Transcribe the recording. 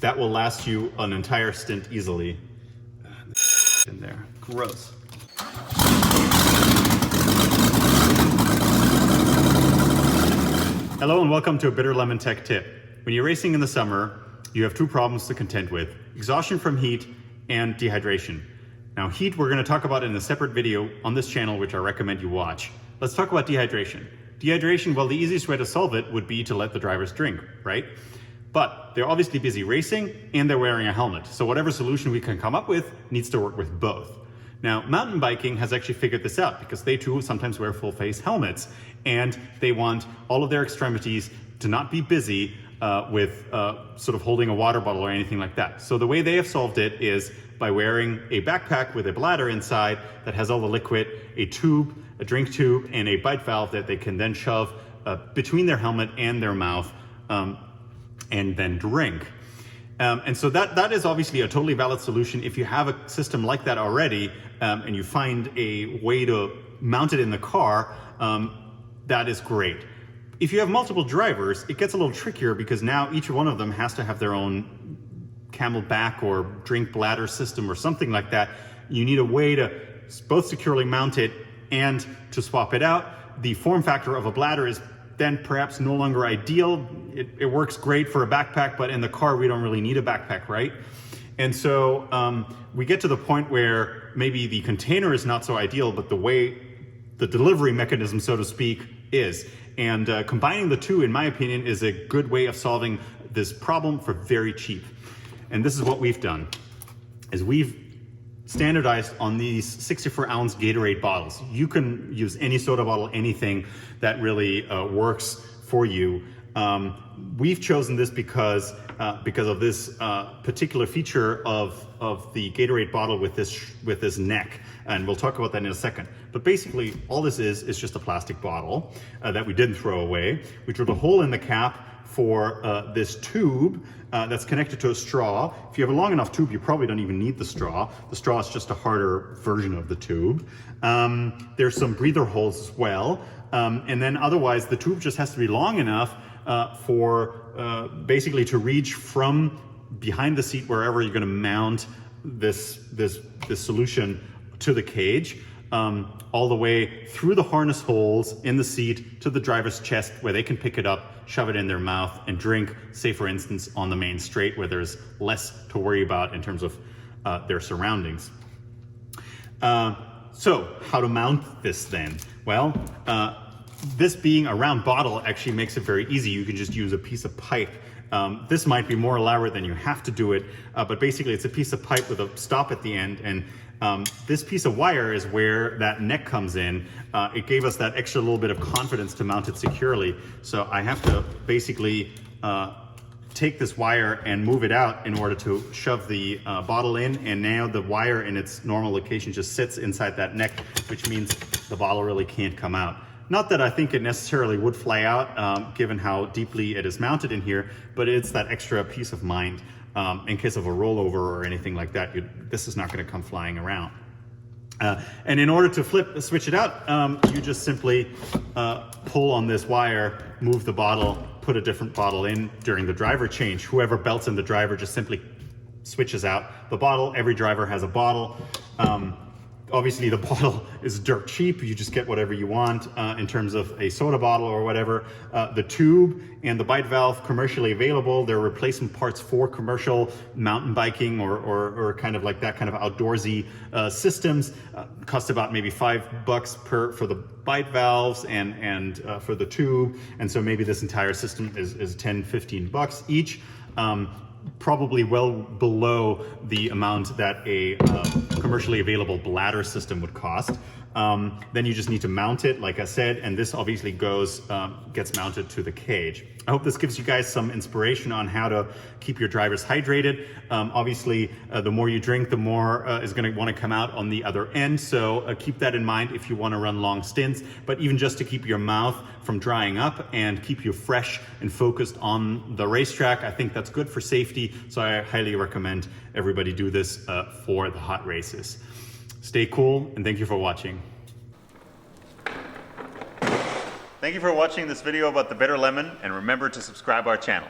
That will last you an entire stint easily. In there, gross. Hello and welcome to a Bitter Lemon Tech tip. When you're racing in the summer, you have two problems to contend with: exhaustion from heat and dehydration. Now heat we're going to talk about in a separate video on this channel, which I recommend you watch. Let's talk about dehydration. Dehydration, well, the easiest way to solve it would be to let the drivers drink, right? But they're obviously busy racing and they're wearing a helmet. So whatever solution we can come up with needs to work with both. Now, mountain biking has actually figured this out because they too sometimes wear full face helmets and they want all of their extremities to not be busy with sort of holding a water bottle or anything like that. So the way they have solved it is by wearing a backpack with a bladder inside that has all the liquid, a tube, a drink tube, and a bite valve that they can then shove between their helmet and their mouth and then drink. And so that is obviously a totally valid solution. If you have a system like that already and you find a way to mount it in the car, that is great. If you have multiple drivers, it gets a little trickier because now each one of them has to have their own camelback or drink bladder system or something like that. You need a way to both securely mount it and to swap it out. The form factor of a bladder is then perhaps no longer ideal. It works great for a backpack, but in the car we don't really need a backpack, right? And so we get to the point where maybe the container is not so ideal, but the way the delivery mechanism, so to speak, is. And combining the two, in my opinion, is a good way of solving this problem for very cheap. And this is what we've done, is we've standardized on these 64-ounce Gatorade bottles. You can use any soda bottle, anything that really works for you. We've chosen this because of this particular feature of the Gatorade bottle with this neck, and we'll talk about that in a second. But basically, all this is just a plastic bottle that we didn't throw away. We drilled a hole in the cap for this tube that's connected to a straw. If you have a long enough tube, you probably don't even need the straw. The straw is just a harder version of the tube. There's some breather holes as well. And then otherwise, the tube just has to be long enough for basically to reach from behind the seat, wherever you're gonna mount this solution, to the cage. All the way through the harness holes in the seat to the driver's chest, where they can pick it up, shove it in their mouth and drink, say for instance on the main straight where there's less to worry about in terms of their surroundings. So how to mount this then? Well, this being a round bottle actually makes it very easy. You can just use a piece of pipe. This might be more elaborate than you have to do it, but basically it's a piece of pipe with a stop at the end, and this piece of wire is where that neck comes in. It gave us that extra little bit of confidence to mount it securely. So I have to basically take this wire and move it out in order to shove the bottle in, and now the wire in its normal location just sits inside that neck, which means the bottle really can't come out. Not that I think it necessarily would fly out, given how deeply it is mounted in here, but it's that extra peace of mind. In case of a rollover or anything like that, this is not going to come flying around. And in order to switch it out, you just simply pull on this wire, move the bottle, put a different bottle in during the driver change. Whoever belts in the driver just simply switches out the bottle. Every driver has a bottle. Obviously the bottle is dirt cheap. You just get whatever you want in terms of a soda bottle or whatever. The tube and the bite valve, commercially available. They're replacement parts for commercial mountain biking or kind of like that kind of outdoorsy systems. Cost about maybe $5 for the bite valves and for the tube. And so maybe this entire system is 10, 15 bucks each. Probably well below the amount that a commercially available bladder system would cost. Then you just need to mount it, like I said, and this obviously gets mounted to the cage. I hope this gives you guys some inspiration on how to keep your drivers hydrated. Obviously, the more you drink, the more is going to want to come out on the other end. So keep that in mind if you want to run long stints, but even just to keep your mouth from drying up and keep you fresh and focused on the racetrack, I think that's good for safety. So I highly recommend everybody do this for the hot races. Stay cool, and thank you for watching. Thank you for watching this video about the bitter lemon, and remember to subscribe our channel.